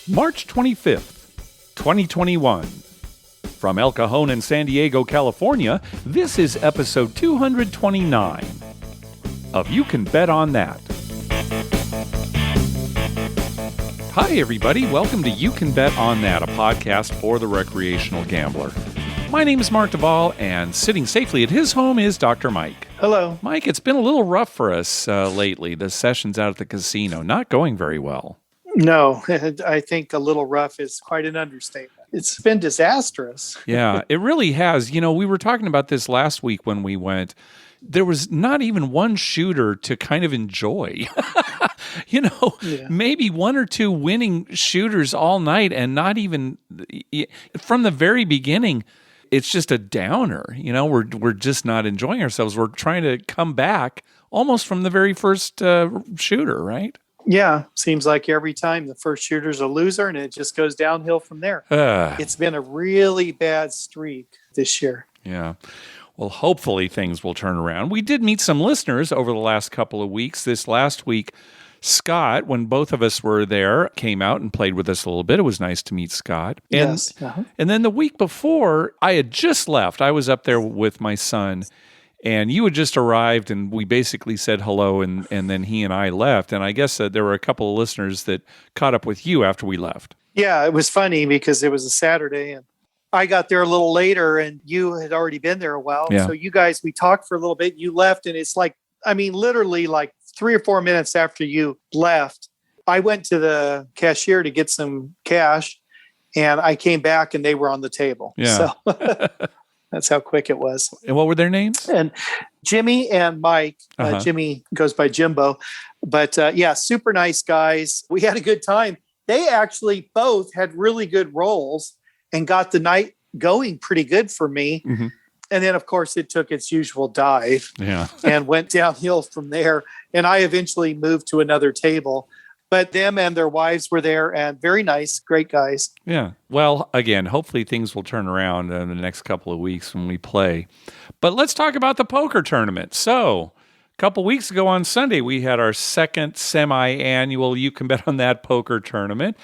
March 25th, 2021. From El Cajon in San Diego, California, this is episode 229 of You Can Bet on That. Hi, everybody. Welcome to You Can Bet on That, a podcast for the recreational gambler. My name is Mark Duvall, and sitting safely at his home is Dr. Mike. Hello. Mike, it's been a little rough for us lately. The sessions out at the casino, not going very well. No, I think a little rough is quite an understatement. It's been disastrous. Yeah, it really has. You know, we were talking about this last week when we went. There was not even one shooter to kind of enjoy. Maybe one or two winning shooters all night, and not even from the very beginning. It's just a downer. You know, we're just not enjoying ourselves. We're trying to come back almost from the very first shooter, right? Yeah, seems like every time the first shooter's a loser, and it just goes downhill from there. It's been a really bad streak this year. Yeah. Well, hopefully things will turn around. We did meet some listeners over the last couple of weeks. This last week, Scott, when both of us were there, came out and played with us a little bit. It was nice to meet Scott. Yes. And then the week before, I had just left. I was up there with my son, and you had just arrived, and we basically said hello, and then he and I left. And I guess there were a couple of listeners that caught up with you after we left. Yeah, it was funny because it was a Saturday, and I got there a little later, and you had already been there a while. Yeah. So you guys, we talked for a little bit. You left, and it's like, literally like 3 or 4 minutes after you left, I went to the cashier to get some cash, and I came back, and they were on the table. Yeah. So that's how quick it was. And what were their names? And Jimmy and Mike. Jimmy goes by Jimbo. But super nice guys. We had a good time. They actually both had really good rolls and got the night going pretty good for me. Mm-hmm. And then, of course, it took its usual dive and went downhill from there. And I eventually moved to another table. But them and their wives were there, and very nice, great guys. Yeah. Well, again, hopefully things will turn around in the next couple of weeks when we play. But let's talk about the poker tournament. So, a couple weeks ago on Sunday, we had our second semi-annual You Can Bet on That poker tournament.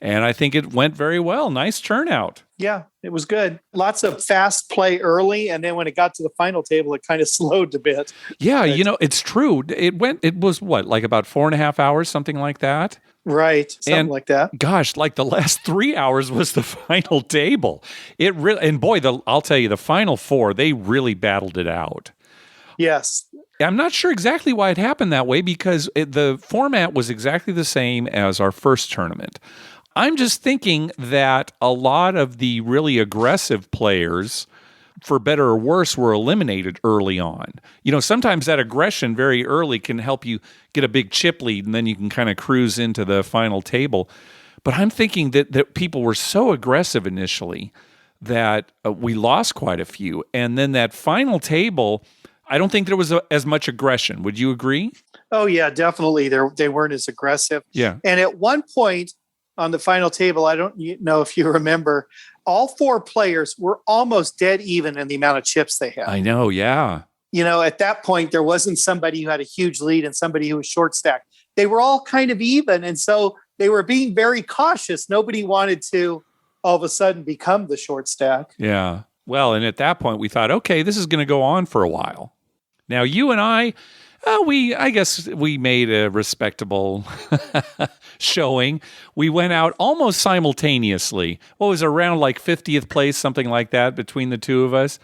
And I think it went very well. Nice turnout. Yeah, it was good. Lots of fast play early. And then when it got to the final table, it kind of slowed a bit. Yeah, it's true. It was what, like about 4.5 hours, something like that? Right. Something like that. Gosh, like the last 3 hours was the final table. It really, and boy, I'll tell you, the final four, they really battled it out. Yes. I'm not sure exactly why it happened that way because the format was exactly the same as our first tournament. I'm just thinking that a lot of the really aggressive players, for better or worse, were eliminated early on. You know, sometimes that aggression very early can help you get a big chip lead, and then you can kind of cruise into the final table. But I'm thinking that people were so aggressive initially that we lost quite a few. And then that final table, I don't think there was as much aggression. Would you agree? Oh, yeah, definitely. They weren't as aggressive. Yeah. And at one point, on the final table, I don't know if you remember, all four players were almost dead even in the amount of chips they had. I know, yeah. You know, at that point, there wasn't somebody who had a huge lead and somebody who was short stacked. They were all kind of even. And so they were being very cautious. Nobody wanted to all of a sudden become the short stack. Yeah. Well, and at that point, we thought, okay, this is going to go on for a while. Now, you and I guess we made a respectable showing. We went out almost simultaneously. What was around like 50th place, something like that, between the two of us.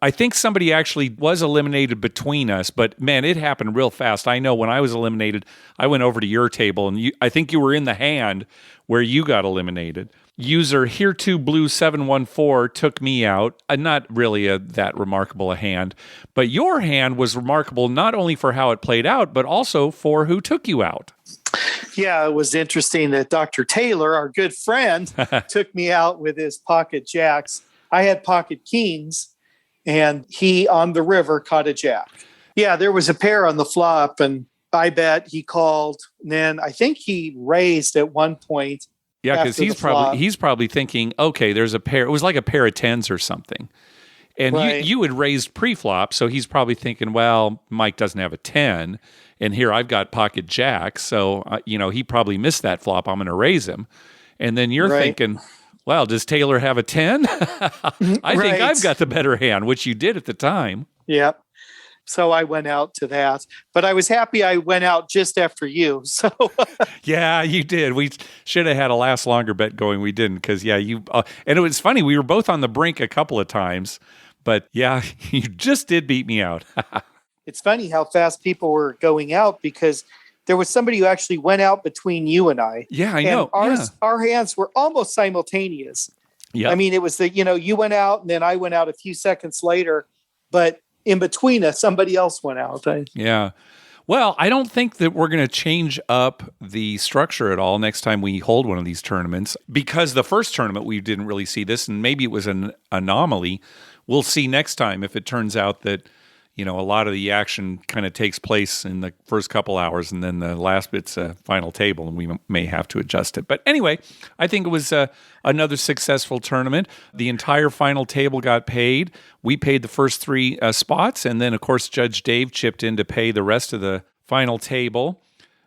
I think somebody actually was eliminated between us, but man, it happened real fast. I know when I was eliminated, I went over to your table, and I think you were in the hand where you got eliminated. User HereToBlue714 took me out. Not really that remarkable a hand, but your hand was remarkable not only for how it played out, but also for who took you out. Yeah, it was interesting that Dr. Taylor, our good friend, took me out with his pocket jacks. I had pocket kings, and he on the river caught a jack. Yeah, there was a pair on the flop, and I bet he called. And then I think he raised at one point. Yeah, because he's probably thinking, okay, there's a pair. It was like a pair of tens or something. And right. you had raised pre-flop, so he's probably thinking, well, Mike doesn't have a 10, and here I've got pocket jack, so he probably missed that flop. I'm going to raise him. And then you're thinking, well, does Taylor have a 10? I think I've got the better hand, which you did at the time. Yeah. So I went out to that, but I was happy I went out just after you. So yeah, you did. We should have had a last longer bet going. We didn't because you and it was funny. We were both on the brink a couple of times, but yeah, you just did beat me out. It's funny how fast people were going out because there was somebody who actually went out between you and I. Yeah, I know. Our hands were almost simultaneous. Yeah. I mean, it was you went out and then I went out a few seconds later, but in between us, somebody else went out. Yeah. Well, I don't think that we're going to change up the structure at all next time we hold one of these tournaments because the first tournament we didn't really see this, and maybe it was an anomaly. We'll see next time if it turns out that a lot of the action kind of takes place in the first couple hours, and then the last bit's a final table, and we may have to adjust it. But anyway, I think it was another successful tournament. The entire final table got paid. We paid the first 3 spots, and then, of course, Judge Dave chipped in to pay the rest of the final table.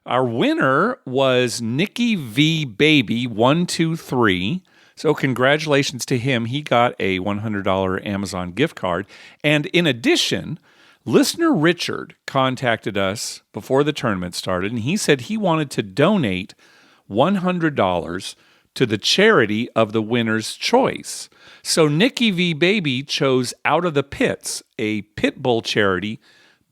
Our winner was Nikki V. Baby 123. So congratulations to him. He got a $100 Amazon gift card. And in addition, listener Richard contacted us before the tournament started, and he said he wanted to donate $100 to the charity of the winner's choice. So Nikki V. Baby chose Out of the Pits, a pit bull charity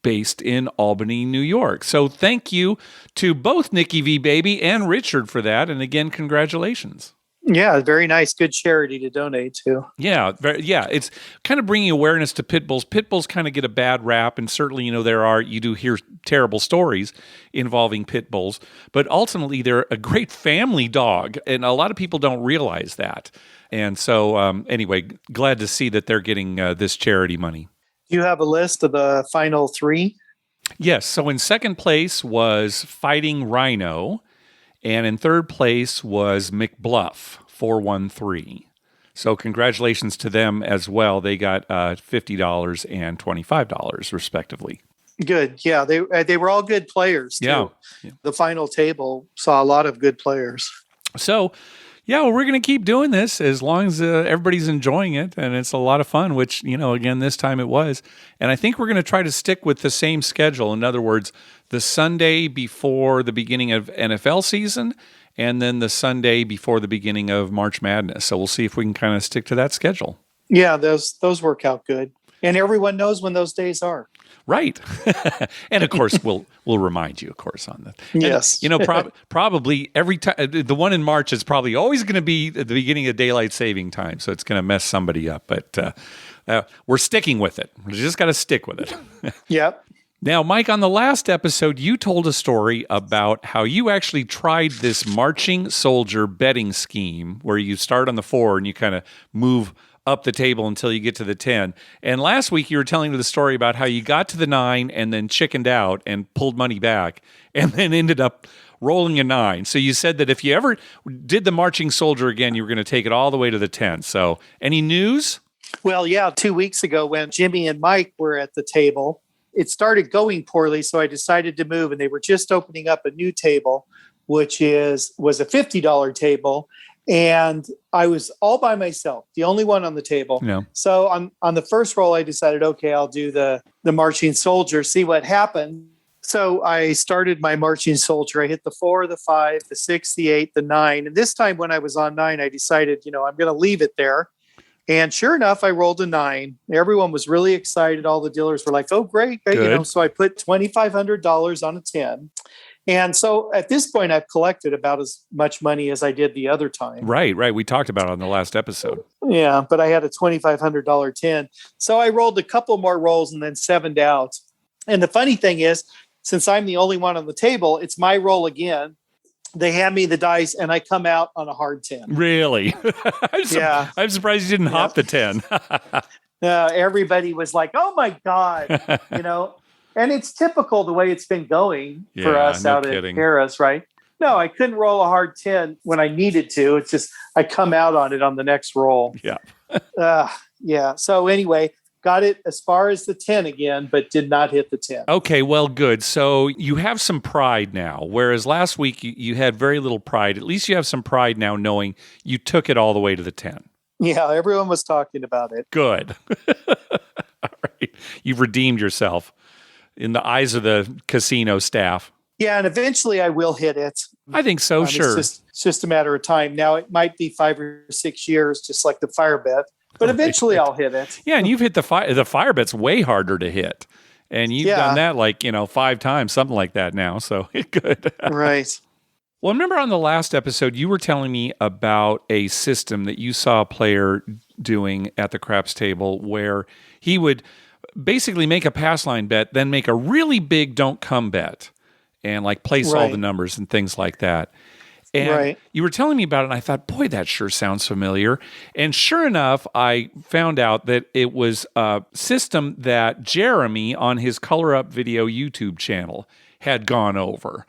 based in Albany, New York. So thank you to both Nikki V. Baby and Richard for that. And again, congratulations. Yeah, very nice. Good charity to donate to. Yeah, it's kind of bringing awareness to pit bulls. Pit bulls kind of get a bad rap, and certainly, you do hear terrible stories involving pit bulls, but ultimately they're a great family dog, and a lot of people don't realize that. And so, anyway, glad to see that they're getting this charity money. Do you have a list of the final 3? Yes. So in second place was Fighting Rhino. And in third place was McBluff, 413. So congratulations to them as well. They got $50 and $25, respectively. Good. Yeah, they were all good players, too. Yeah. The final table saw a lot of good players. So, we're going to keep doing this as long as everybody's enjoying it, and it's a lot of fun, which, again, this time it was. And I think we're going to try to stick with the same schedule. In other words, the Sunday before the beginning of NFL season, and then the Sunday before the beginning of March Madness. So we'll see if we can kind of stick to that schedule. Yeah, those work out good. And everyone knows when those days are. Right. And of course, we'll remind you, of course, on that. And, yes. Probably every time, the one in March is probably always going to be at the beginning of daylight saving time. So it's going to mess somebody up. But we're sticking with it. We just got to stick with it. Yep. Now, Mike, on the last episode, you told a story about how you actually tried this marching soldier betting scheme where you start on the 4 and you kind of move up the table until you get to the 10. And last week you were telling me the story about how you got to the 9 and then chickened out and pulled money back and then ended up rolling a 9. So you said that if you ever did the marching soldier again, you were going to take it all the way to the 10. So any news? Well, yeah, 2 weeks ago when Jimmy and Mike were at the table, it started going poorly. So I decided to move, and they were just opening up a new table, which was a $50 table. And I was all by myself, the only one on the table. Yeah. So on the first roll, I decided, okay, I'll do the marching soldier, see what happened. So I started my marching soldier. I hit the 4, the 5, the 6, the 8, the 9. And this time when I was on 9, I decided, I'm going to leave it there. And sure enough, I rolled a 9. Everyone was really excited. All the dealers were like, oh, great. So I put $2,500 on a 10. And so at this point, I've collected about as much money as I did the other time. Right. We talked about it on the last episode. Yeah, but I had a $2,500 10. So I rolled a couple more rolls and then 7'd out. And the funny thing is, since I'm the only one on the table, it's my roll again. They hand me the dice and I come out on a hard 10. Really? Yeah. I'm surprised you didn't hop the 10. Everybody was like, oh my God, And it's typical the way it's been going for us out at Harris, right? No, I couldn't roll a hard 10 when I needed to. It's just I come out on it on the next roll. Yeah. Yeah. So anyway, got it as far as the 10 again, but did not hit the 10. Okay, well, good. So you have some pride now, whereas last week you had very little pride. At least you have some pride now knowing you took it all the way to the 10. Yeah, everyone was talking about it. Good. All right. You've redeemed yourself in the eyes of the casino staff. Yeah, and eventually I will hit it. I think so, sure. It's just a matter of time. Now, it might be 5 or 6 years, just like the fire bet, but eventually I'll hit it. Yeah, and you've hit the fire bet's way harder to hit. And you've done that 5 times, something like that now. So good. Right. Well, remember on the last episode, you were telling me about a system that you saw a player doing at the craps table where he would basically make a pass line bet, then make a really big don't come bet and place all the numbers and things like that. And you were telling me about it, and I thought, boy, that sure sounds familiar. And sure enough, I found out that it was a system that Jeremy on his Color Up Video YouTube channel had gone over,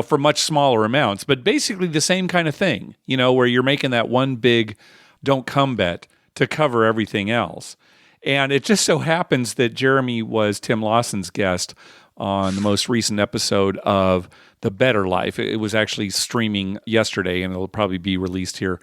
for much smaller amounts, but basically the same kind of thing, where you're making that one big don't come bet to cover everything else. And it just so happens that Jeremy was Tim Lawson's guest on the most recent episode of The Better Life. It was actually streaming yesterday, and it'll probably be released here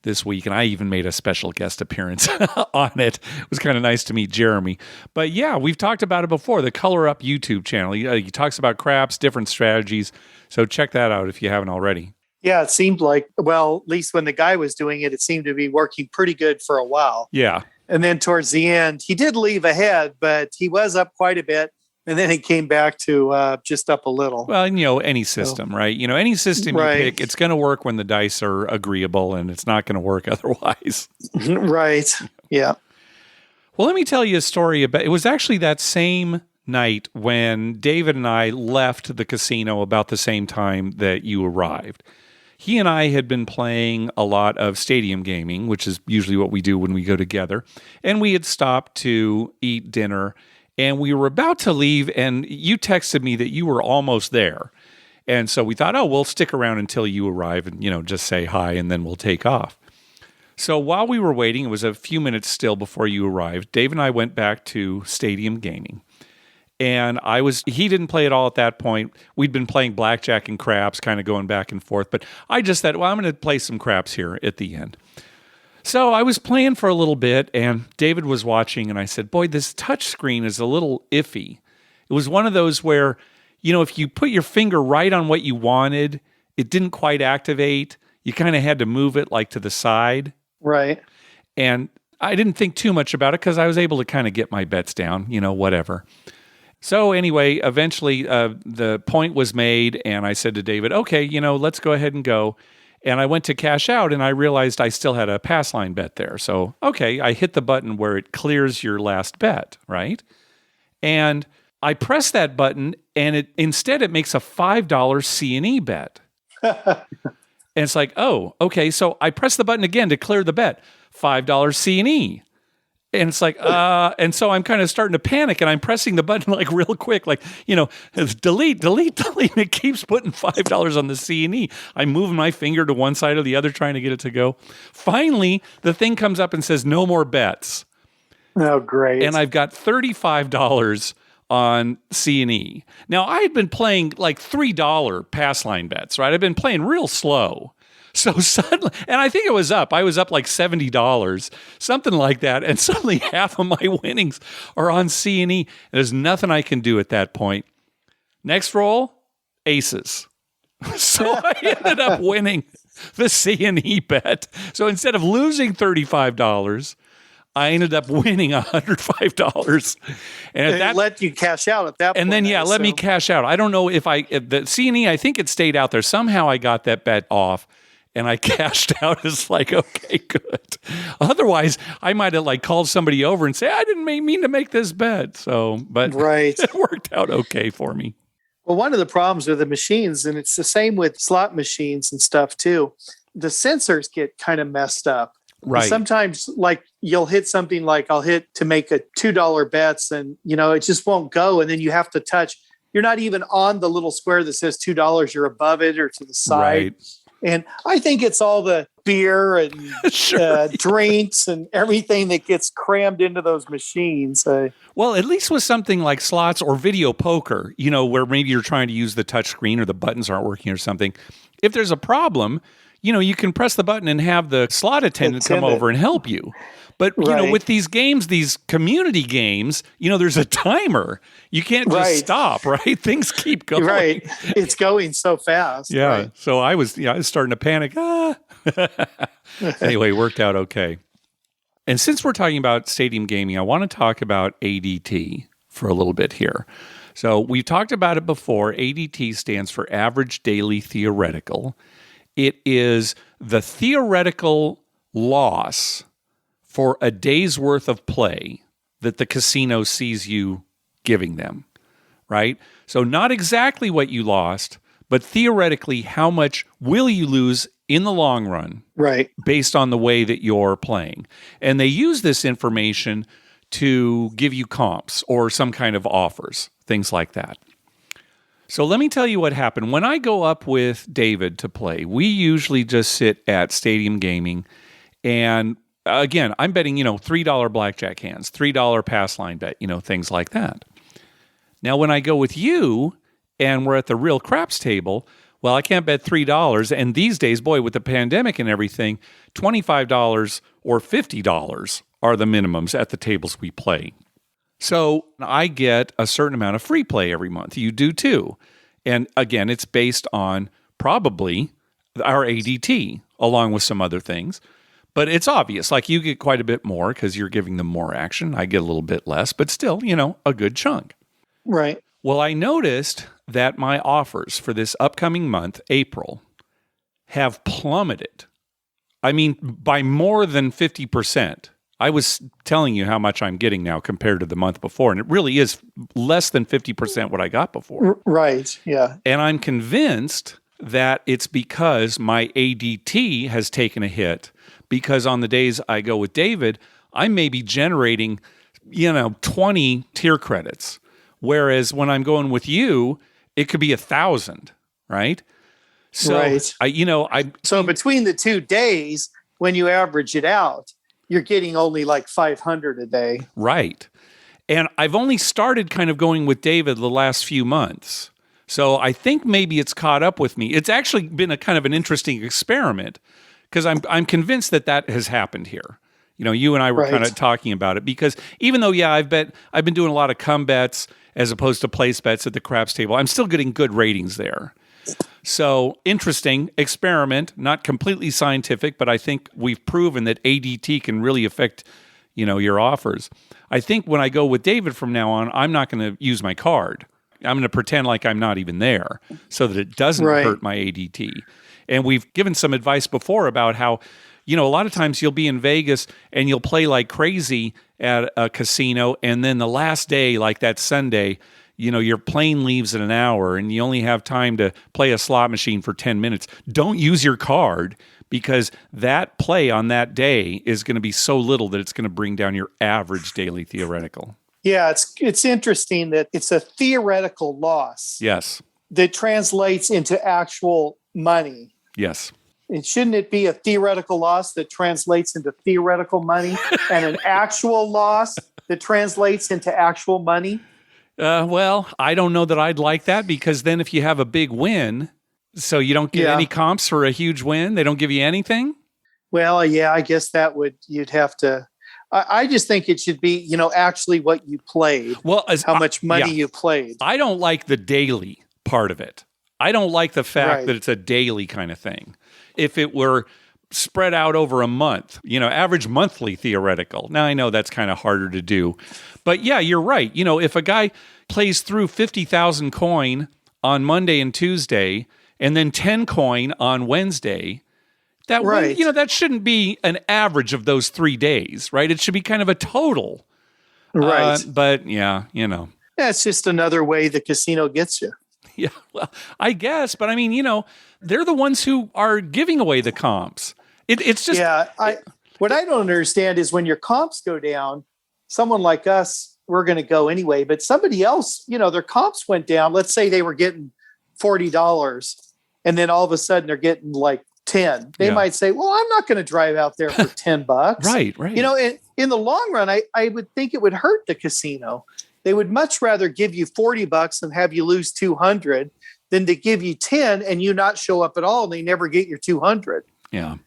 this week, and I even made a special guest appearance on it. It was kind of nice to meet Jeremy. But yeah, we've talked about it before, the Color Up YouTube channel. He talks about craps, different strategies, so check that out if you haven't already. Yeah, it seemed like, well, at least when the guy was doing it, it seemed to be working pretty good for a while. Yeah. And then towards the end, he did leave ahead, but he was up quite a bit. And then he came back to just up a little. Well, any system, right? Any system you pick, it's going to work when the dice are agreeable, and it's not going to work otherwise. Right. Yeah. Well, let me tell you a story about. It was actually that same night when David and I left the casino about the same time that you arrived. He and I had been playing a lot of stadium gaming, which is usually what we do when we go together, and we had stopped to eat dinner. And we were about to leave, and you texted me that you were almost there. And so we thought, we'll stick around until you arrive and, just say hi, and then we'll take off. So while we were waiting, it was a few minutes still before you arrived, Dave and I went back to Stadium Gaming. And he didn't play at all at that point. We'd been playing blackjack and craps, kind of going back and forth. But I just thought, I'm going to play some craps here at the end. So I was playing for a little bit, and David was watching, and I said, boy, this touch screen is a little iffy. It was one of those where, if you put your finger right on what you wanted, it didn't quite activate. You kind of had to move it to the side. Right. And I didn't think too much about it because I was able to kind of get my bets down, whatever. So anyway, eventually the point was made, and I said to David, okay, let's go ahead and go. And I went to cash out, and I realized I still had a pass line bet there. So, okay, I hit the button where it clears your last bet, right? And I press that button, and instead it makes a $5 C&E bet. And it's like, oh, okay. So I press the button again to clear the bet, $5 C&E. And it's like, and so I'm kind of starting to panic, and I'm pressing the button real quick, delete. And it keeps putting $5 on the C&E. I'm moving my finger to one side or the other, trying to get it to go. Finally, the thing comes up and says, no more bets. Oh, great. And I've got $35 on C&E. Now, I had been playing $3 pass line bets, right? I've been playing real slow. So suddenly, and I think it was up. I was up $70, something like that. And suddenly half of my winnings are on C&E. There's nothing I can do at that point. Next roll, aces. So I ended up winning the C&E bet. So instead of losing $35, I ended up winning $105. And at that, let you cash out at that point. And then, let me cash out. I don't know if the C&E, I think it stayed out there. Somehow I got that bet off. And I cashed out. It's okay, good. Otherwise, I might have called somebody over and say, I didn't mean to make this bet. So, but right. It worked out okay for me. Well, one of the problems with the machines, and it's the same with slot machines and stuff too, the sensors get kind of messed up. Right. And sometimes you'll hit something I'll hit to make a $2 bets and, it just won't go. And then you have to touch. You're not even on the little square that says $2. You're above it or to the side. Right. And I think it's all the beer and Sure. drinks and everything that gets crammed into those machines. Well, at least with something like slots or video poker, where maybe you're trying to use the touch screen or the buttons aren't working or something. If there's a problem, you can press the button and have the slot attendant come over and help you. But, with these games, these community games, there's a timer. You can't just stop, right? Things keep going. Right. It's going so fast. Yeah. Right. So I was starting to panic. Anyway, worked out okay. And since we're talking about stadium gaming, I want to talk about ADT for a little bit here. So we've talked about it before. ADT stands for Average Daily Theoretical. It is the theoretical loss for a day's worth of play that the casino sees you giving them, right? So not exactly what you lost, but theoretically, how much will you lose in the long run, right, based on the way that you're playing. And they use this information to give you comps or some kind of offers, things like that. So let me tell you what happened. When I go up with David to play, we usually just sit at Stadium Gaming, and again, I'm betting, $3 blackjack hands, $3 pass line bet, things like that. Now, when I go with you and we're at the real craps table, well, I can't bet $3. And these days, boy, with the pandemic and everything, $25 or $50 are the minimums at the tables we play. So I get a certain amount of free play every month. You do too. And again, it's based on probably our ADT along with some other things. But it's obvious, like you get quite a bit more because you're giving them more action. I get a little bit less, but still, a good chunk. Right. Well, I noticed that my offers for this upcoming month, April, have plummeted. I mean, by more than 50%. I was telling you how much I'm getting now compared to the month before, and it really is less than 50% what I got before. Right, yeah. And I'm convinced that it's because my ADT has taken a hit, because on the days I go with David, I may be generating, 20 tier credits. Whereas when I'm going with you, it could be 1,000, right? So, right. So between the 2 days, when you average it out, you're getting only like 500 a day. Right. And I've only started kind of going with David the last few months. So I think maybe it's caught up with me. It's actually been a kind of an interesting experiment, because I'm convinced that has happened here. You and I were kind of talking about it, because even though, I've been doing a lot of come bets as opposed to place bets at the craps table, I'm still getting good ratings there. So interesting experiment, not completely scientific, but I think we've proven that ADT can really affect, your offers. I think when I go with David from now on, I'm not going to use my card. I'm going to pretend like I'm not even there so that it doesn't hurt my ADT. And we've given some advice before about how, a lot of times you'll be in Vegas and you'll play like crazy at a casino, and then the last day, like that Sunday, your plane leaves in an hour and you only have time to play a slot machine for 10 minutes. Don't use your card, because that play on that day is going to be so little that it's going to bring down your average daily theoretical. Yeah, it's interesting that it's a theoretical loss. Yes. That translates into actual money. Yes. And shouldn't it be a theoretical loss that translates into theoretical money, and an actual loss that translates into actual money? Well, I don't know that I'd like that, because then if you have a big win, so you don't get any comps for a huge win, they don't give you anything? Well, yeah, I guess you'd have to. I just think it should be, actually what you played. Well, how much money you played. I don't like the daily part of it. I don't like the fact that it's a daily kind of thing. If it were spread out over a month, average monthly theoretical. Now, I know that's kind of harder to do. But yeah, you're right. If a guy plays through 50,000 coin on Monday and Tuesday, and then 10 coin on Wednesday, that shouldn't be an average of those 3 days, right? It should be kind of a total. Right. But yeah, That's just another way the casino gets you. Yeah, well, I guess. But I mean, they're the ones who are giving away the comps. It's just... Yeah, what I don't understand is when your comps go down, someone like us, we're going to go anyway. But somebody else, their comps went down. Let's say they were getting $40, and then all of a sudden they're getting like 10. They might say, well, I'm not going to drive out there for $10. Right. You know, in the long run, I would think it would hurt the casino. They would much rather give you $40 and have you lose 200 than to give you 10 and you not show up at all and they never get your 200. Yeah.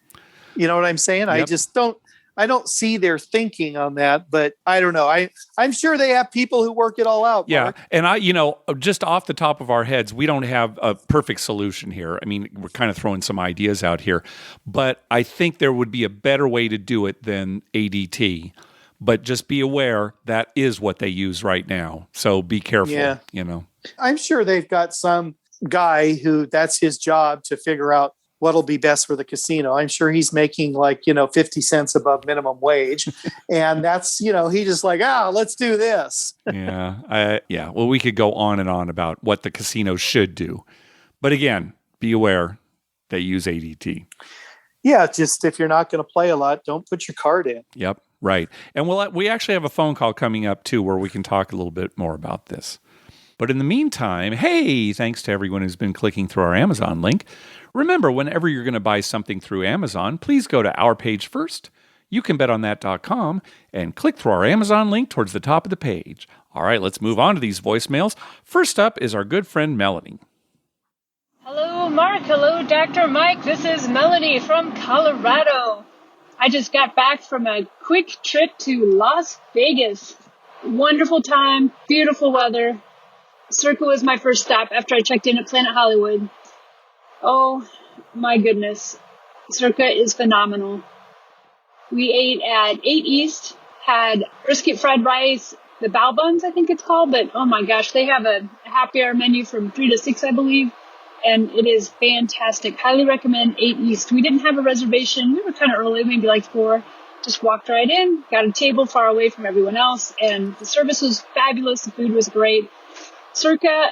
You know what I'm saying? Yep. I don't see their thinking on that, but I don't know. I'm sure they have people who work it all out. Yeah. Mark. And just off the top of our heads, we don't have a perfect solution here. I mean, we're kind of throwing some ideas out here, but I think there would be a better way to do it than ADT. But just be aware that is what they use right now. So be careful, I'm sure they've got some guy who that's his job to figure out what'll be best for the casino. I'm sure he's making 50 cents above minimum wage. And that's, he just let's do this. Yeah. Well, we could go on and on about what the casino should do. But again, be aware they use ADT. Yeah. Just if you're not going to play a lot, don't put your card in. Yep. Right. And we actually have a phone call coming up too, where we can talk a little bit more about this. But in the meantime, hey, thanks to everyone who's been clicking through our Amazon link. Remember, whenever you're going to buy something through Amazon, please go to our page first. YouCanBetOnThat.com and click through our Amazon link towards the top of the page. All right, let's move on to these voicemails. First up is our good friend Melanie. Hello, Mark. Hello, Dr. Mike. This is Melanie from Colorado. I just got back from a quick trip to Las Vegas. Wonderful time, beautiful weather. Circa was my first stop after I checked in at Planet Hollywood. Oh, my goodness. Circa is phenomenal. We ate at 8 East, had brisket fried rice, the bao buns, I think it's called, but oh my gosh, they have a happy hour menu from 3 to 6, I believe, and it is fantastic. Highly recommend 8 East. We didn't have a reservation. We were kind of early, maybe 4. Just walked right in, got a table far away from everyone else, and the service was fabulous. The food was great. Circa,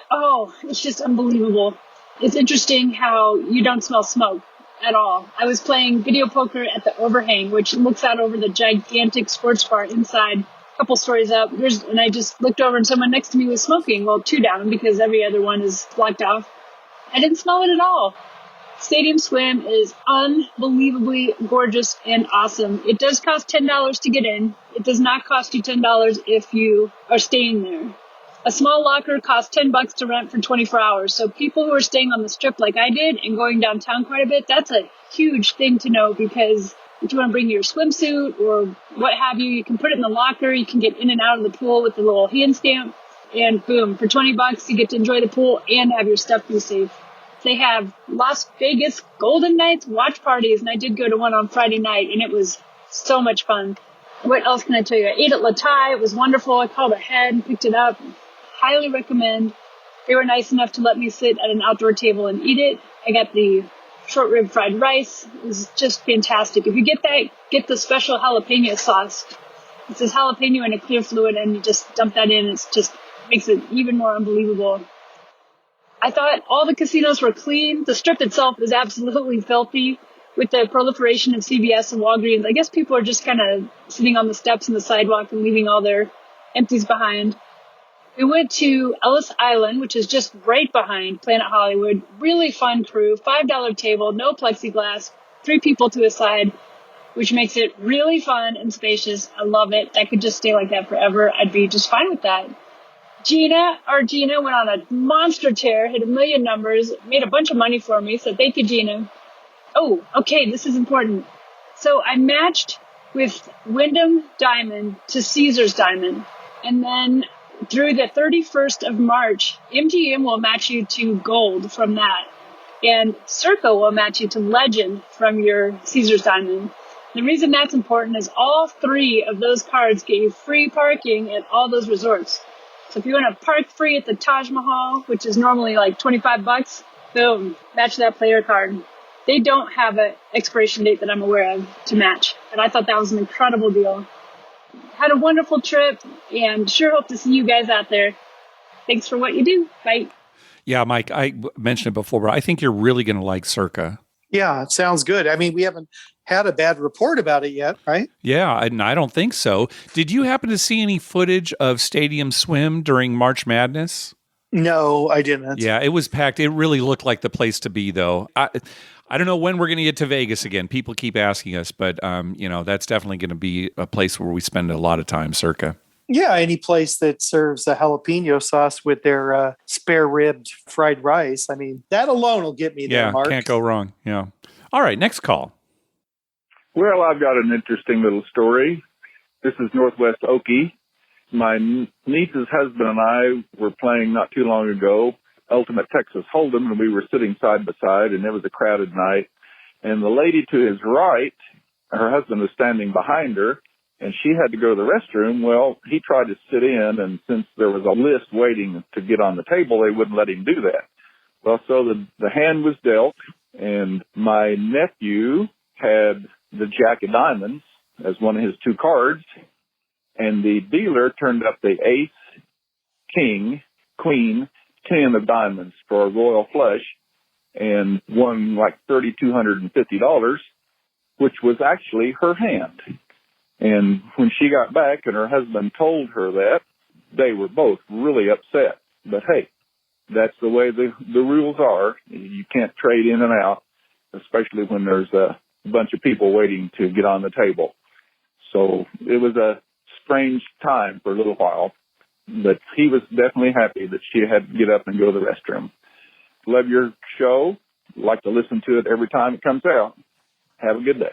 it's just unbelievable. It's interesting how you don't smell smoke at all. I was playing video poker at the Overhang, which looks out over the gigantic sports bar inside, a couple stories up. And I just looked over and someone next to me was smoking. Well, 2 down because every other one is blocked off. I didn't smell it at all. Stadium Swim is unbelievably gorgeous and awesome. It does cost $10 to get in. It does not cost you $10 if you are staying there. A small locker costs $10 to rent for 24 hours. So people who are staying on the strip like I did and going downtown quite a bit, that's a huge thing to know because if you want to bring your swimsuit or what have you, you can put it in the locker. You can get in and out of the pool with the little hand stamp. And boom, for $20, you get to enjoy the pool and have your stuff be safe. They have Las Vegas Golden Knights watch parties, and I did go to one on Friday night, and it was so much fun. What else can I tell you? I ate at La Tai. It was wonderful. I called ahead and picked it up. Highly recommend. They were nice enough to let me sit at an outdoor table and eat it. I got the short rib fried rice. It was just fantastic. If you get that, get the special jalapeno sauce. It says jalapeno in a clear fluid, and you just dump that in. It just makes it even more unbelievable. I thought all the casinos were clean. The strip itself is absolutely filthy with the proliferation of CVS and Walgreens. I guess people are just kind of sitting on the steps and the sidewalk and leaving all their empties behind. We went to Ellis Island, which is just right behind Planet Hollywood. Really fun crew, $5 table, no plexiglass, 3 people to a side, which makes it really fun and spacious. I love it. I could just stay like that forever. I'd be just fine with that. Gina went on a monster tear, hit 1 million numbers, made a bunch of money for me, so thank you, Gina. Oh, okay, this is important. So I matched with Wyndham Diamond to Caesars Diamond, and then through the 31st of March, MGM will match you to gold from that. And Circa will match you to legend from your Caesars Diamond. The reason that's important is all 3 of those cards get you free parking at all those resorts. So if you want to park free at the Taj Mahal, which is normally $25, boom, match that player card. They don't have an expiration date that I'm aware of to match. And I thought that was an incredible deal. Had a wonderful trip and sure hope to see you guys out there. Thanks for what you do. Bye. Yeah, Mike, I mentioned it before, but I think you're really going to like Circa. Yeah, it sounds good. I mean, we haven't had a bad report about it yet, right? Yeah, and I don't think so. Did you happen to see any footage of Stadium Swim during March Madness? No, I didn't. Yeah, it was packed. It really looked like the place to be, though. I don't know when we're going to get to Vegas again. People keep asking us, but that's definitely going to be a place where we spend a lot of time, circa. Yeah, any place that serves a jalapeno sauce with their spare ribbed fried rice. I mean, that alone will get me there, Mark. Can't go wrong. Yeah. All right, next call. Well, I've got an interesting little story. This is Northwest Okie. My niece's husband and I were playing not too long ago Ultimate Texas Hold'em, and we were sitting side by side, and it was a crowded night. And the lady to his right, her husband was standing behind her, and she had to go to the restroom. Well, he tried to sit in, and since there was a list waiting to get on the table, they wouldn't let him do that. Well, so the hand was dealt, and my nephew had the Jack of Diamonds as one of his two cards, and the dealer turned up the ace, king, queen, 10 of diamonds for a royal flush, and won like $3,250, which was actually her hand. And when she got back and her husband told her that, they were both really upset. But hey, that's the way the rules are. You can't trade in and out, especially when there's a bunch of people waiting to get on the table. So it was a strange time for a little while, but he was definitely happy that she had to get up and go to the restroom. Love your show. Like to listen to it every time it comes out. Have a good day.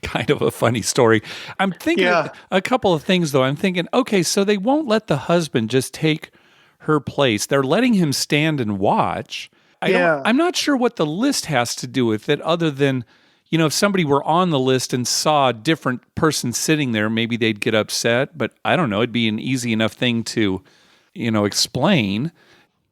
Kind of a funny story. I'm thinking a couple of things, though. I'm thinking, okay, so they won't let the husband just take her place. They're letting him stand and watch. I'm not sure what the list has to do with it, other than, if somebody were on the list and saw a different person sitting there, maybe they'd get upset. But I don't know. It'd be an easy enough thing to, explain.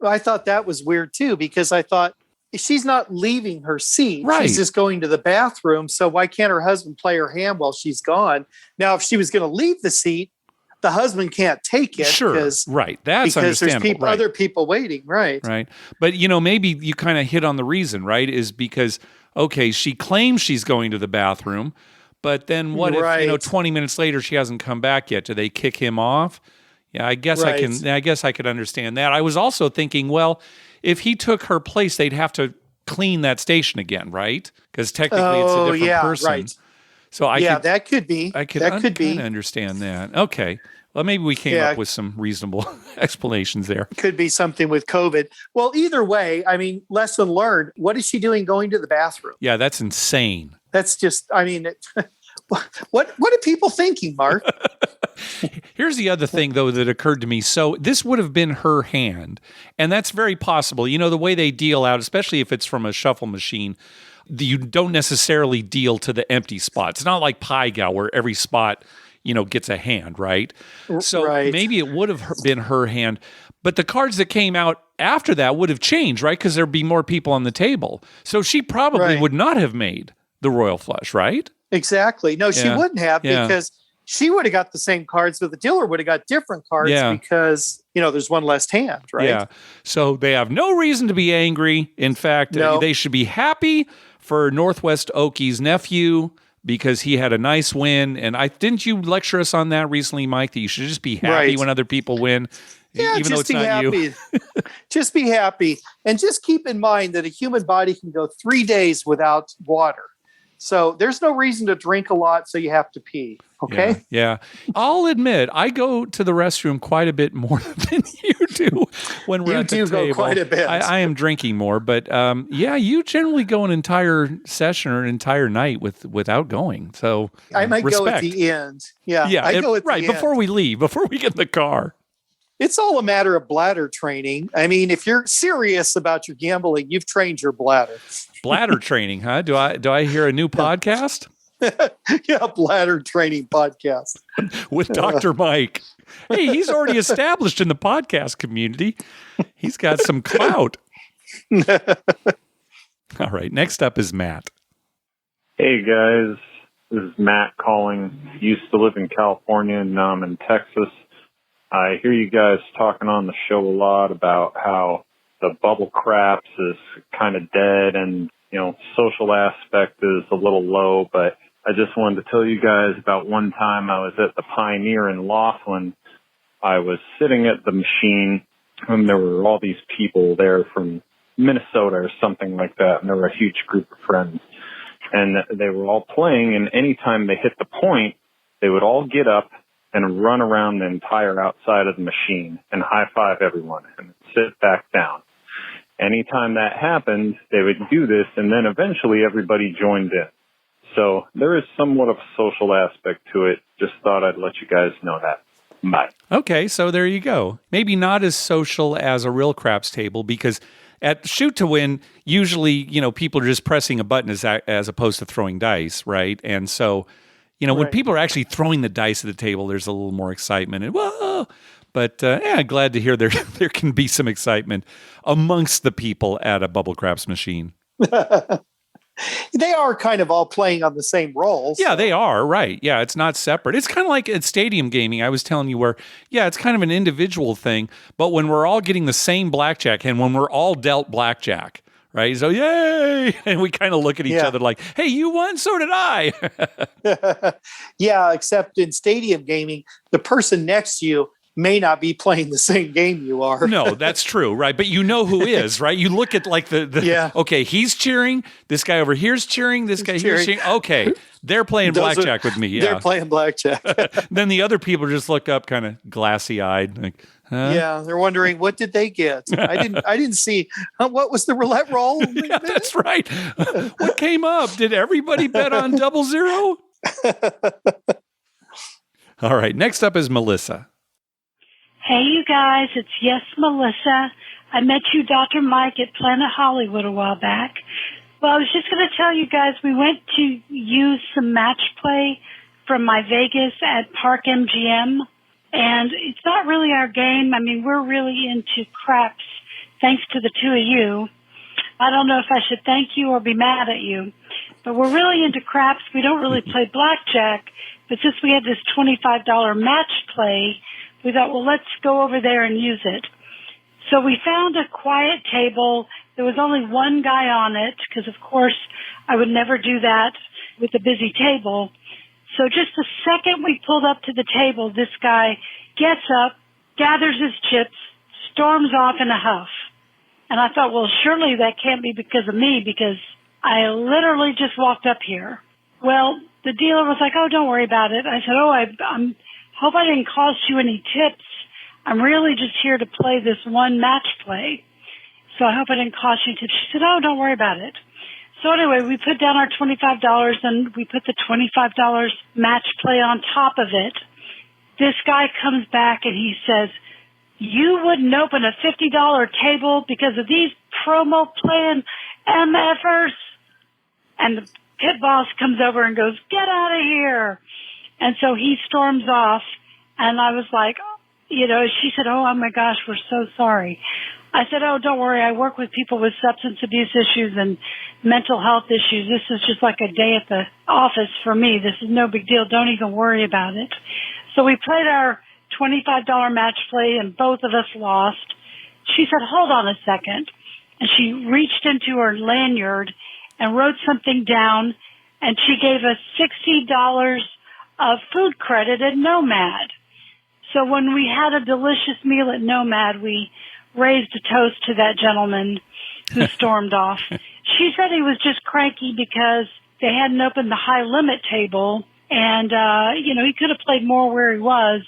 Well, I thought that was weird, too, because I thought, she's not leaving her seat. Right. She's just going to the bathroom. So why can't her husband play her hand while she's gone? Now, if she was going to leave the seat, the husband can't take it. Sure. Right. That's because understandable. There's other people waiting. Right. Right. But, maybe you kind of hit on the reason, right? Is because, okay, she claims she's going to the bathroom, but then what if, 20 minutes later she hasn't come back yet? Do they kick him off? Yeah, I guess I could understand that. I was also thinking, well, if he took her place, they'd have to clean that station again, right? Because technically it's a different person. Right. So that could be. I could understand that. Okay. Well, maybe we came up with some reasonable explanations there. Could be something with COVID. Well, either way, I mean, lesson learned. What is she doing going to the bathroom? Yeah, that's insane. That's just, what are people thinking, Mark? Here's the other thing, though, that occurred to me. So this would have been her hand, and that's very possible. The way they deal out, especially if it's from a shuffle machine, you don't necessarily deal to the empty spots. It's not like Pie Gal where every spot, gets a hand, right? So maybe it would have been her hand, but the cards that came out after that would have changed, right? Because there'd be more people on the table. So she probably would not have made the royal flush, right? Exactly. No, she wouldn't have because she would have got the same cards, but the dealer would have got different cards because, there's one less hand, right? Yeah. So they have no reason to be angry. In fact, they should be happy for Northwest Okie's nephew because he had a nice win. And didn't you lecture us on that recently, Mike, that you should just be happy when other people win? Yeah, even though it's not you. Just be happy. And just keep in mind that a human body can go 3 days without water. So there's no reason to drink a lot, so you have to pee. Okay? Yeah. I'll admit, I go to the restroom quite a bit more than you do when we're at the table. You do go quite a bit. I am drinking more, but you generally go an entire session or an entire night without going. So I might go at the end. Yeah. I go at the end. Before we leave, before we get in the car. It's all a matter of bladder training. I mean, if you're serious about your gambling, you've trained your bladder. Bladder training, huh? Do I hear a new podcast? Yeah, bladder training podcast with Dr. Mike. Hey, he's already established in the podcast community. He's got some clout. All right, next up is Matt. Hey guys, this is Matt calling. Used to live in California, and now I'm in Texas. I hear you guys talking on the show a lot about how the bubble craps is kind of dead and, social aspect is a little low, but I just wanted to tell you guys about one time I was at the Pioneer in Laughlin. I was sitting at the machine and there were all these people there from Minnesota or something like that, and there were a huge group of friends. And they were all playing, and anytime they hit the point, they would all get up and run around the entire outside of the machine and high-five everyone and sit back down. Anytime that happened, they would do this, and then eventually everybody joined in. So there is somewhat of a social aspect to it. Just thought I'd let you guys know that. Bye. Okay, so there you go. Maybe not as social as a real craps table, because at Shoot to Win, usually, people are just pressing a button as opposed to throwing dice, right? And so, when people are actually throwing the dice at the table, there's a little more excitement. And whoa! But glad to hear there can be some excitement amongst the people at a bubble craps machine. They are kind of all playing on the same roles. Yeah, they are, right. Yeah, it's not separate. It's kind of like at stadium gaming, I was telling you, where, it's kind of an individual thing, but when we're all getting the same blackjack and when we're all dealt blackjack, right? So, yay! And we kind of look at each other like, hey, you won, so did I. Yeah, except in stadium gaming, the person next to you may not be playing the same game you are. No, that's true, right? But you know who is, right? You look at like okay, he's cheering, this guy over here's cheering, this guy here's cheering. Okay, they're playing blackjack with me. Yeah. They're playing blackjack. Then the other people just look up kind of glassy-eyed, like, huh? Yeah, they're wondering, what did they get? I didn't see. What was the roulette roll? Yeah, that's right. What came up? Did everybody bet on 00? All right, next up is Melissa. Hey, you guys, it's Melissa. I met you, Dr. Mike, at Planet Hollywood a while back. Well, I was just going to tell you guys, we went to use some match play from my Vegas at Park MGM, and it's not really our game. I mean, we're really into craps, thanks to the two of you. I don't know if I should thank you or be mad at you, but we're really into craps. We don't really play blackjack, but since we had this $25 match play, we thought, well, let's go over there and use it. So we found a quiet table. There was only one guy on it because, of course, I would never do that with a busy table. So just the second we pulled up to the table, this guy gets up, gathers his chips, storms off in a huff. And I thought, well, surely that can't be because of me, because I literally just walked up here. Well, the dealer was like, oh, don't worry about it. I said, I'm hope I didn't cost you any tips. I'm really just here to play this one match play. So I hope I didn't cost you tips. She said, oh, don't worry about it. So anyway, we put down our $25 and we put the $25 match play on top of it. This guy comes back and he says, you wouldn't open a $50 table because of these promo playing MFers? And the pit boss comes over and goes, get out of here. And so he storms off, and I was like, she said, oh my gosh, we're so sorry. I said, oh, don't worry. I work with people with substance abuse issues and mental health issues. This is just like a day at the office for me. This is no big deal. Don't even worry about it. So we played our $25 match play, and both of us lost. She said, hold on a second. And she reached into her lanyard and wrote something down, and she gave us $60 of food credit at Nomad. So when we had a delicious meal at Nomad, we raised a toast to that gentleman who stormed off. She said he was just cranky because they hadn't opened the high limit table, and he could have played more where he was,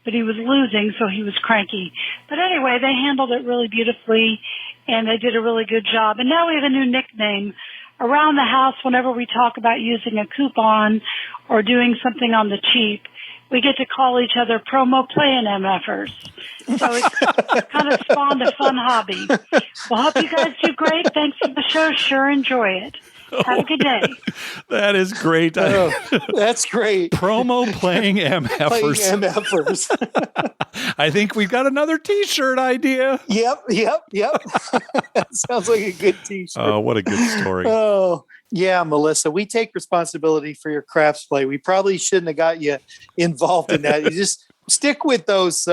but he was losing, so he was cranky. But anyway, they handled it really beautifully, and they did a really good job. And now we have a new nickname. Around the house, whenever we talk about using a coupon or doing something on the cheap, we get to call each other promo playing MFers. So it's kind of spawned a fun hobby. Well, hope you guys do great. Thanks for the show. Sure enjoy it. Have a good day. That is great. That's great. Promo playing MFers. Playing MFers. I think we've got another T-shirt idea. Yep. That sounds like a good T-shirt. Oh, what a good story. Oh, yeah, Melissa, we take responsibility for your crafts play. We probably shouldn't have got you involved in that. You just stick with those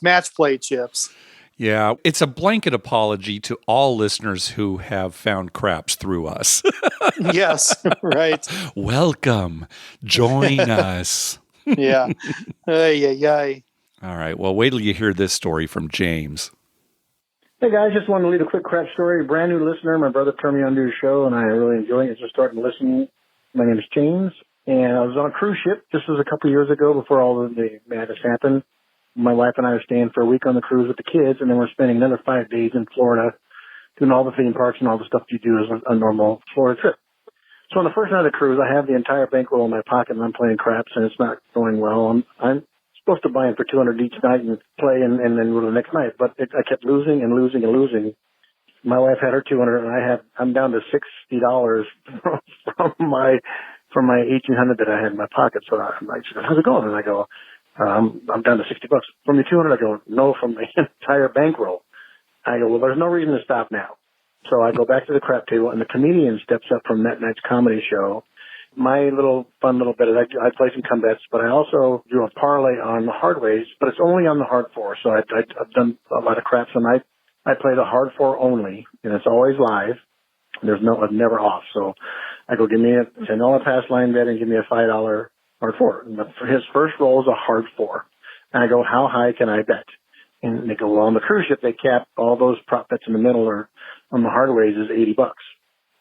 match play chips. Yeah, it's a blanket apology to all listeners who have found craps through us. Yes, right. Welcome. Join us. Yeah. Ay. All right. Well, wait till you hear this story from James. Hey guys, just wanted to leave a quick crap story. Brand new listener. My brother turned me on to your show, and I really enjoy it. Just starting to listen. My name is James, and I was on a cruise ship. This was a couple of years ago before all of the madness happened. My wife and I are staying for a week on the cruise with the kids, and then we're spending another 5 days in Florida doing all the theme parks and all the stuff you do as a normal Florida trip. So on the first night of the cruise, I have the entire bankroll in my pocket, and I'm playing craps, and it's not going well. I'm supposed to buy them for $200 each night and play and then go to the next night. But I kept losing and losing and losing. My wife had her $200 and I'm down to $60 from my $1,800 that I had in my pocket. So she goes, how's it going? And I go, I'm down to $60. From the $200, I go, no, from the entire bankroll. I go, well, there's no reason to stop now. So I go back to the crap table and the comedian steps up from that night's comedy show. My fun little bit is I play some come bets, but I also do a parlay on the hard ways, but it's only on the hard four. So I've done a lot of craps, and I play the hard four only, and it's always live. I'm never off. So I go, give me a $10 pass line bet and give me a $5 hard four. And his first roll is a hard four. And I go, how high can I bet? And they go, well, on the cruise ship, they cap all those prop bets in the middle, or on the hard ways is $80.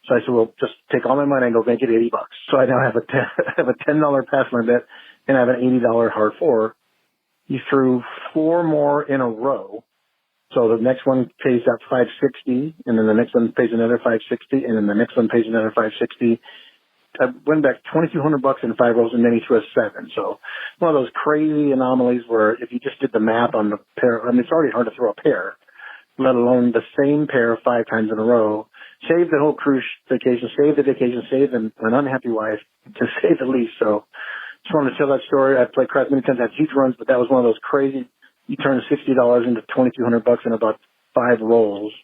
So I said, well, just take all my money and go make it $80. So I now have a $10 pass line bet, and I have an $80 hard four. He threw 4 more in a row. So the next one pays out $560, and then the next one pays another $560, and then the next one pays another $560. I went back $2,200 in 5 rolls, and then he threw a 7. So one of those crazy anomalies where if you just did the math on the pair, I mean, it's already hard to throw a pair, let alone the same pair 5 times in a row. Save the whole cruise vacation, save the vacation, save an unhappy wife, to say the least. So just wanted to tell that story. I've played craps many times, I had huge runs, but that was one of those crazy, you turn $60 into $2,200 in about 5 rolls.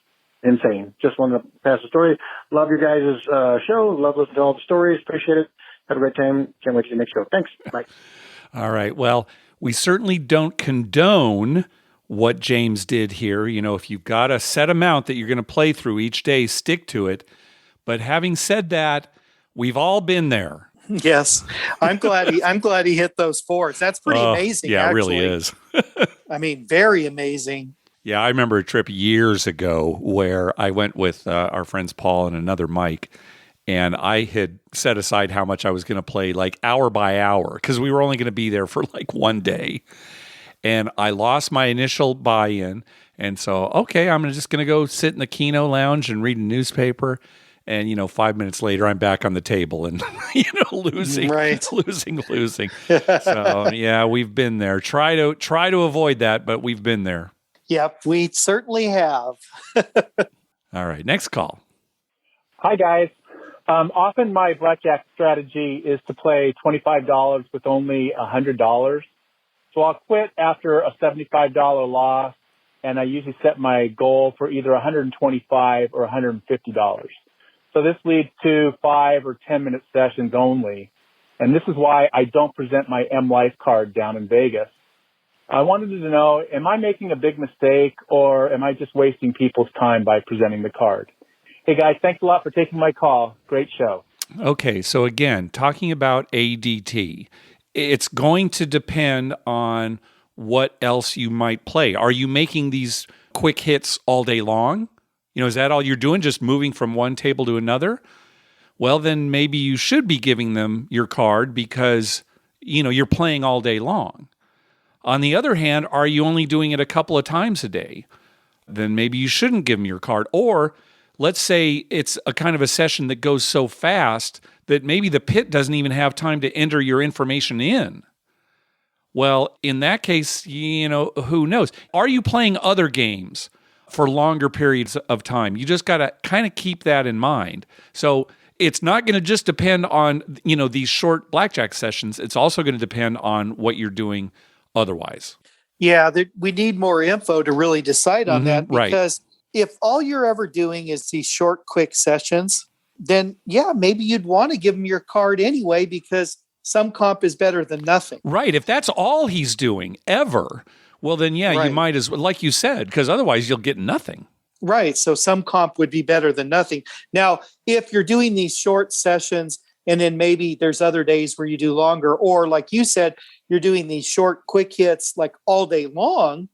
Insane. Just wanted to pass the story. Love your guys' show. Love listening to all the stories. Appreciate it. Have a great time. Can't wait to the next show. Thanks. Bye. All right. Well, we certainly don't condone what James did here. You know, if you've got a set amount that you're going to play through each day, stick to it. But having said that, we've all been there. Yes. I'm glad he hit those 4s. That's pretty amazing. Yeah, actually. It really is. I mean, very amazing. Yeah, I remember a trip years ago where I went with our friends Paul and another Mike, and I had set aside how much I was going to play like hour by hour because we were only going to be there for like one day. And I lost my initial buy-in, and so, okay, I'm just going to go sit in the Keno lounge and read a newspaper. And, 5 minutes later, I'm back on the table and, losing, right. losing. So, yeah, we've been there. Try to avoid that, but we've been there. Yep, we certainly have. All right, next call. Hi, guys. Often my blackjack strategy is to play $25 with only $100. So I'll quit after a $75 loss, and I usually set my goal for either $125 or $150. So this leads to 5 or 10 minute sessions only. And this is why I don't present my M Life card down in Vegas. I wanted to know, am I making a big mistake, or am I just wasting people's time by presenting the card? Hey, guys, thanks a lot for taking my call. Great show. Okay, so again, talking about ADT, it's going to depend on what else you might play. Are you making these quick hits all day long? Is that all you're doing, just moving from one table to another? Well, then maybe you should be giving them your card because, you're playing all day long. On the other hand, are you only doing it a couple of times a day? Then maybe you shouldn't give them your card. Or let's say it's a kind of a session that goes so fast that maybe the pit doesn't even have time to enter your information in. Well, in that case, who knows? Are you playing other games for longer periods of time? You just got to kind of keep that in mind. So it's not going to just depend on, these short blackjack sessions. It's also going to depend on what you're doing otherwise. Yeah, we need more info to really decide on that, Right. because if all you're ever doing is these short, quick sessions, then yeah, maybe you'd want to give him your card anyway, because some comp is better than nothing. Right. If that's all he's doing ever, well, then, yeah, Right. you might as well, like you said, because otherwise you'll get nothing. Right. So some comp would be better than nothing. Now, if you're doing these short sessions and then maybe there's other days where you do longer, or like you said, you're doing these short, quick hits like all day long,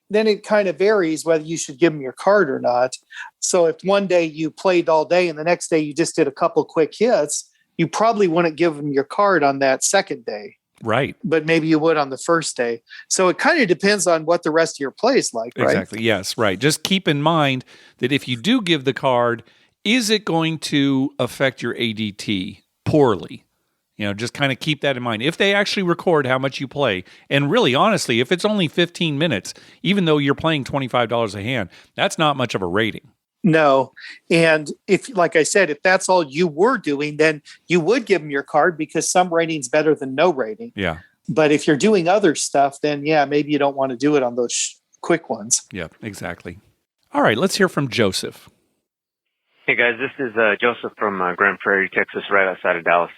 then it kind of varies whether you should give them your card or not. So if one day you played all day and the next day you just did a couple quick hits, you probably wouldn't give them your card on that second day. Right. But maybe you would on the first day. So it kind of depends on what the rest of your play is like, right? Exactly. Yes, right. Just keep in mind that if you do give the card, is it going to affect your ADT poorly? Just kind of keep that in mind. If they actually record how much you play, and really, honestly, if it's only 15 minutes, even though you're playing $25 a hand, that's not much of a rating. No. And if, like I said, if that's all you were doing, then you would give them your card because some rating's better than no rating. Yeah. But if you're doing other stuff, then yeah, maybe you don't want to do it on those quick ones. Yeah, exactly. All right, let's hear from Joseph. Hey guys, this is Joseph from Grand Prairie, Texas, right outside of Dallas.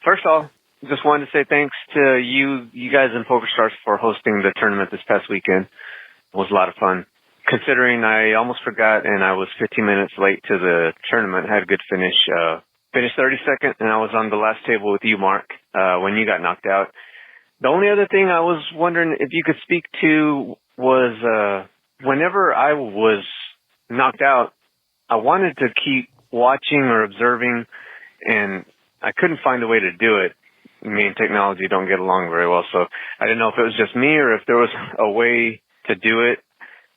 First of all, just wanted to say thanks to you guys in PokerStars for hosting the tournament this past weekend. It was a lot of fun. Considering I almost forgot and I was 15 minutes late to the tournament, had a good finish. Finished 32nd, and I was on the last table with you, Mark, when you got knocked out. The only other thing I was wondering if you could speak to was whenever I was knocked out, I wanted to keep watching or observing, and I couldn't find a way to do it. Me and technology don't get along very well, so I didn't know if it was just me or if there was a way to do it.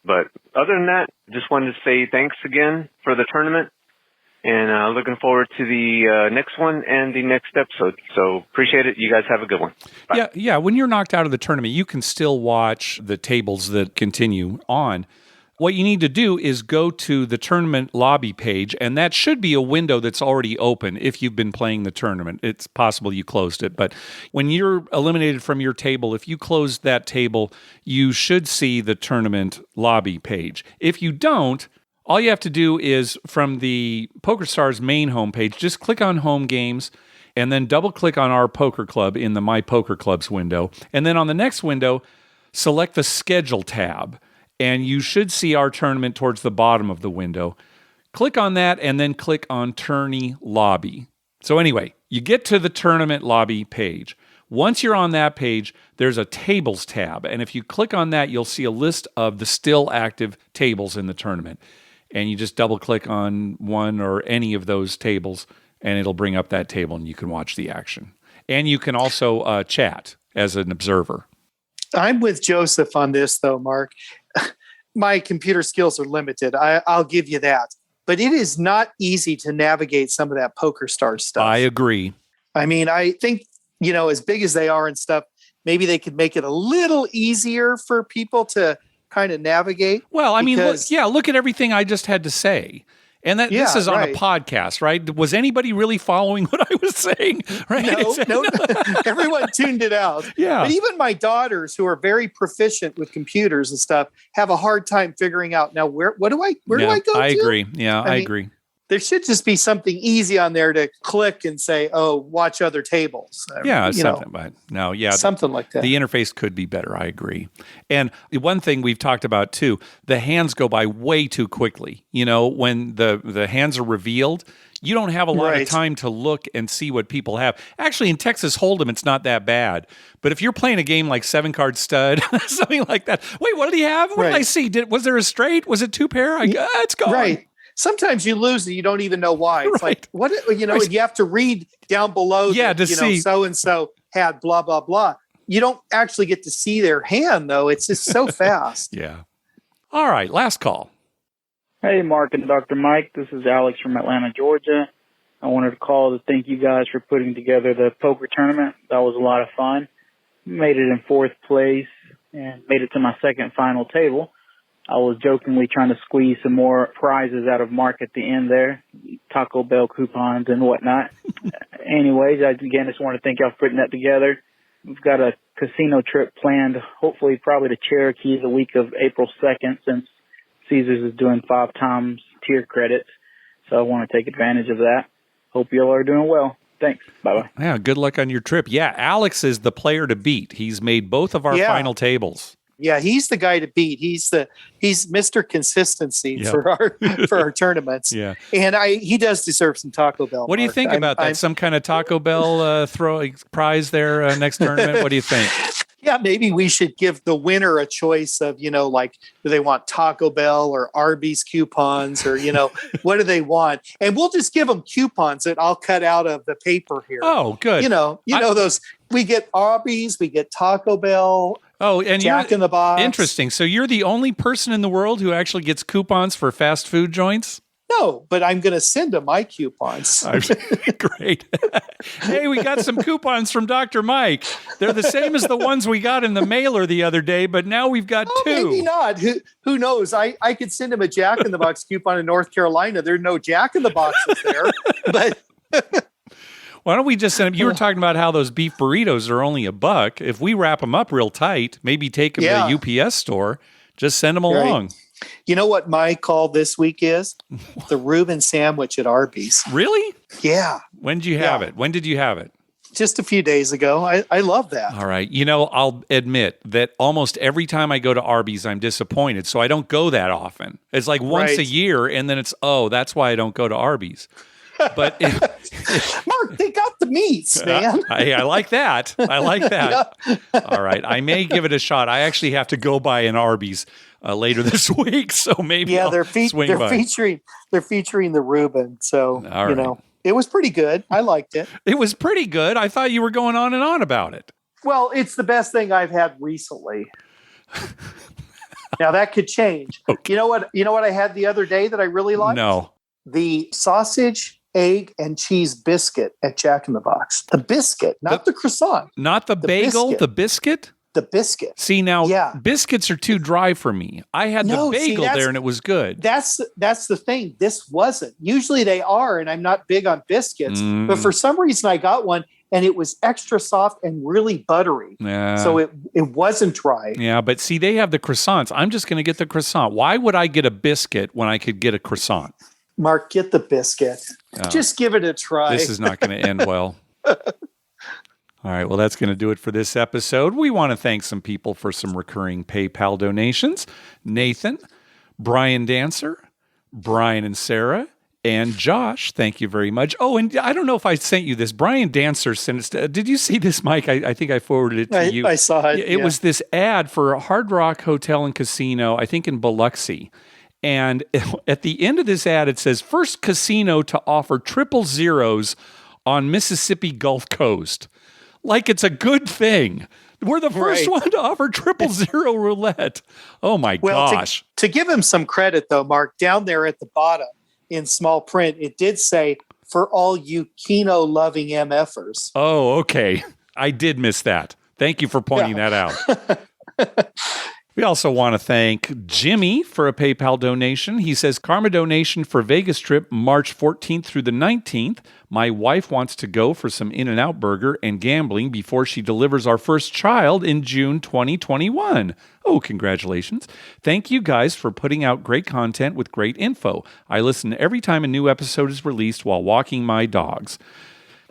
But other than that, just wanted to say thanks again for the tournament, and looking forward to the next one and the next episode. So appreciate it. You guys have a good one. Bye. Yeah. When you're knocked out of the tournament, you can still watch the tables that continue on. What you need to do is go to the tournament lobby page, and that should be a window that's already open if you've been playing the tournament. It's possible you closed it, but when you're eliminated from your table, if you closed that table, you should see the tournament lobby page. If you don't, all you have to do is from the PokerStars main homepage, just click on Home Games, and then double-click on our poker club in the My Poker Clubs window. And then on the next window, select the Schedule tab. And you should see our tournament towards the bottom of the window. Click on that and then click on Tourney Lobby. So anyway, you get to the tournament lobby page. Once you're on that page, there's a Tables tab. And if you click on that, you'll see a list of the still active tables in the tournament. And you just double click on one or any of those tables, and it'll bring up that table and you can watch the action. And you can also chat as an observer. I'm with Joseph on this, though, Mark. My computer skills are limited. I'll give you that. But it is not easy to navigate some of that PokerStars stuff. I agree. I mean, I think, as big as they are and stuff, maybe they could make it a little easier for people to kind of navigate. Well, I mean, look at everything I just had to say. And this is on a podcast, right? Was anybody really following what I was saying? Right? No. Everyone tuned it out. Yeah. But even my daughters, who are very proficient with computers and stuff, have a hard time figuring out now where do I go to? I agree. Yeah, I agree. There should just be something easy on there to click and say, "Oh, watch other tables." Yeah, something. But no, something like that. The interface could be better. I agree. And one thing we've talked about too: the hands go by way too quickly. When the hands are revealed, you don't have a lot of time to look and see what people have. Actually, in Texas Hold'em, it's not that bad. But if you're playing a game like 7-Card Stud, something like that, wait, what did he have? What did I see? Was there a straight? Was it 2 pair? It's gone. Right. Sometimes you lose and you don't even know why. It's like, what, you have to read down below that, see. so-and-so had blah, blah, blah. You don't actually get to see their hand, though. It's just so fast. Yeah. All right, last call. Hey, Mark and Dr. Mike. This is Alex from Atlanta, Georgia. I wanted to call to thank you guys for putting together the poker tournament. That was a lot of fun. Made it in 4th place and made it to my second final table. I was jokingly trying to squeeze some more prizes out of Mark at the end there, Taco Bell coupons and whatnot. Anyways, I just want to thank y'all for putting that together. We've got a casino trip planned, hopefully probably to Cherokee the week of April 2nd, since Caesars is doing 5 times tier credits. So I want to take advantage of that. Hope y'all are doing well. Thanks. Bye-bye. Yeah, good luck on your trip. Yeah, Alex is the player to beat. He's made both of our final tables. Yeah, he's the guy to beat. He's Mr. Consistency for our tournaments. Yeah, and he does deserve some Taco Bell. What do you think about that? Some kind of Taco Bell prize there next tournament? What do you think? Yeah, maybe we should give the winner a choice of, like, do they want Taco Bell or Arby's coupons or, what do they want? And we'll just give them coupons that I'll cut out of the paper here. Oh, good. Those, we get Arby's, we get Taco Bell. Oh, and Jack in the Box. Interesting. So you're the only person in the world who actually gets coupons for fast food joints? No, but I'm going to send them my coupons. Great. Hey, we got some coupons from Dr. Mike. They're the same as the ones we got in the mailer the other day, but now we've got two. Maybe not. Who knows? I could send him a Jack in the Box coupon in North Carolina. There's no Jack in the Boxes there. But why don't we just send them? You were talking about how those beef burritos are only $1. If we wrap them up real tight, maybe take them to the UPS store, just send them along. You know what my call this week is? The Reuben sandwich at Arby's. Really? Yeah. When did you have it? When did you have it? Just a few days ago. I love that. All right. I'll admit that almost every time I go to Arby's, I'm disappointed. So I don't go that often. It's like once a year, and then it's, that's why I don't go to Arby's. But Mark, they got the meats, man. I like that. I like that. Yeah. All right. I may give it a shot. I actually have to go by an Arby's later this week, so maybe they're featuring the Reuben. So it was pretty good. I liked it. It was pretty good. I thought you were going on and on about it. Well, it's the best thing I've had recently. Now that could change. Okay. You know what I had the other day that I really liked? No. The sausage, egg, and cheese biscuit at Jack in the Box. The biscuit, not the croissant. Not the bagel, biscuit. The biscuit? The biscuit. See, now, biscuits are too dry for me. I had the bagel there, and it was good. That's the thing. This wasn't. Usually they are, and I'm not big on biscuits. But for some reason, I got one, and it was extra soft and really buttery. Yeah. So it wasn't dry. Yeah, but see, they have the croissants. I'm just going to get the croissant. Why would I get a biscuit when I could get a croissant? Mark, get the biscuit. Just give it a try. This is not going to end well. All right, well, that's going to do it for this episode. We want to thank some people for some recurring PayPal donations. Nathan, Brian Dancer, Brian and Sarah, and Josh. Thank you very much. Oh, and I don't know if I sent you this. Brian Dancer sent it. Did you see this, Mike? I think I forwarded it to you. I saw it. It was this ad for a Hard Rock Hotel and Casino, I think in Biloxi. And at the end of this ad, it says, first casino to offer 000s on Mississippi Gulf Coast. Like it's a good thing. We're the first one to offer 000 roulette. Oh, my gosh. To give him some credit, though, Mark, down there at the bottom in small print, it did say, for all you Keno-loving MFers. Oh, okay. I did miss that. Thank you for pointing that out. We also want to thank Jimmy for a PayPal donation. He says, Karma donation for Vegas trip March 14th through the 19th. My wife wants to go for some In-N-Out burger and gambling before she delivers our first child in June 2021. Oh, congratulations. Thank you guys for putting out great content with great info. I listen every time a new episode is released while walking my dogs.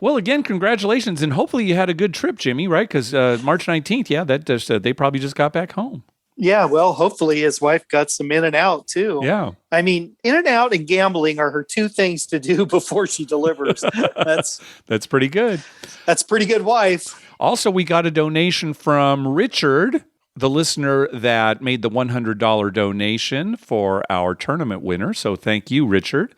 Well, again, congratulations, and hopefully you had a good trip, Jimmy, right? Because March 19th, they probably just got back home. Yeah, well, hopefully his wife got some In-N-Out too. Yeah. I mean, In-N-Out and gambling are her two things to do before she delivers. That's pretty good. That's pretty good wife. Also, we got a donation from Richard, the listener that made the $100 donation for our tournament winner. So thank you, Richard.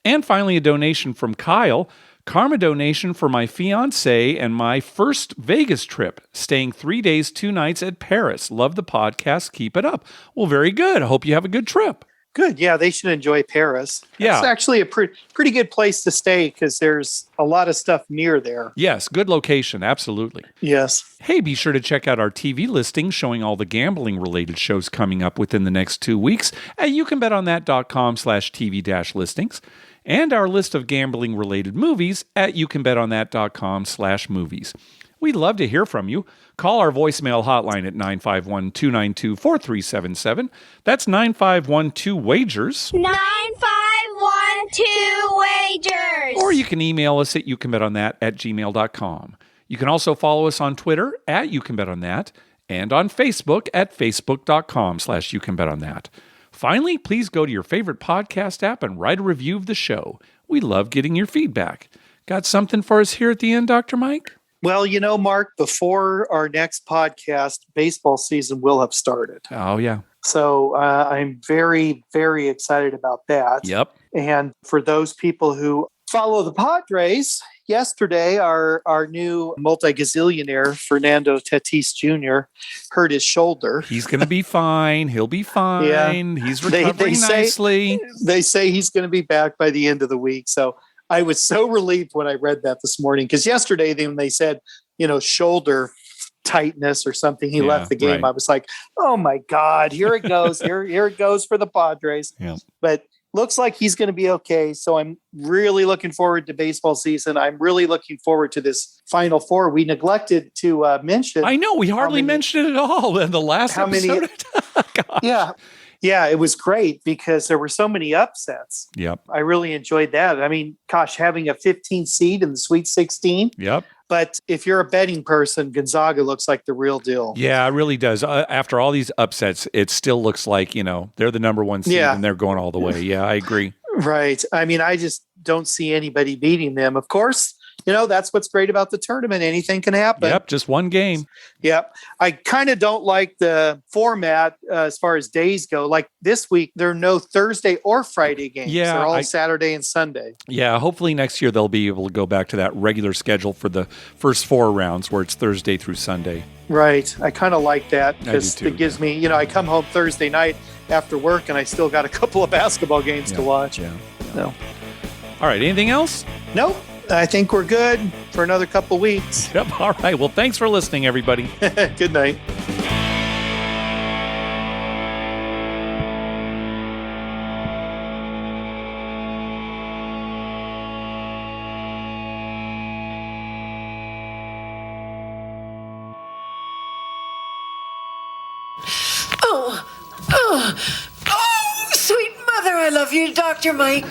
And finally, a donation from Kyle. Karma donation for my fiance and my first Vegas trip, staying 3 days, 2 nights at Paris. Love the podcast. Keep it up. Well, very good. I hope you have a good trip. Good. Yeah, they should enjoy Paris. Yeah. It's actually a pretty good place to stay because there's a lot of stuff near there. Yes, good location. Absolutely. Yes. Hey, be sure to check out our TV listing showing all the gambling-related shows coming up within the next 2 weeks at youcanbetonthat.com/TV-listings. And our list of gambling-related movies at youcanbetonthat.com/movies. We'd love to hear from you. Call our voicemail hotline at 951-292-4377. That's 9512-WAGERS. 9512-WAGERS. Or you can email us at youcanbetonThat@gmail.com. You can also follow us on Twitter at youcanbetonThat and on Facebook at facebook.com/youcanbetonThat. Finally, please go to your favorite podcast app and write a review of the show. We love getting your feedback. Got something for us here at the end, Dr. Mike? Well, Mark, before our next podcast, baseball season will have started. Oh, yeah. So I'm very, very excited about that. Yep. And for those people who follow the Padres, yesterday our new multi-gazillionaire, Fernando Tatis Jr., hurt his shoulder. He's going to be fine. He'll be fine. Yeah. He's recovering nicely. They say he's going to be back by the end of the week. So I was so relieved when I read that this morning, because yesterday when they said, shoulder tightness or something, he left the game. Right. I was like, oh my God, here it goes. here it goes for the Padres. Yeah. But looks like he's going to be okay. So I'm really looking forward to baseball season. I'm really looking forward to this Final Four. We neglected to mention. I know, we hardly mentioned it at all in the last episode. Yeah, it was great because there were so many upsets. Yep. I really enjoyed that. I mean, gosh, having a 15 seed in the Sweet 16. Yep. But if you're a betting person, Gonzaga looks like the real deal. Yeah, it really does. After all these upsets, it still looks like, they're the number one seed and they're going all the way. Yeah, I agree. Right. I mean, I just don't see anybody beating them. Of course, that's what's great about the tournament. Anything can happen. Yep, just one game. Yep. I kind of don't like the format as far as days go. Like this week, there are no Thursday or Friday games. Yeah, they're all Saturday and Sunday. Yeah, hopefully next year they'll be able to go back to that regular schedule for the first 4 rounds where it's Thursday through Sunday. Right. I kind of like that because too, it gives me, I come home Thursday night after work and I still got a couple of basketball games to watch. Yeah. No. All right. Anything else? Nope. I think we're good for another couple weeks. Yep. All right. Well, thanks for listening, everybody. Good night. Oh, sweet mother, I love you, Dr. Mike.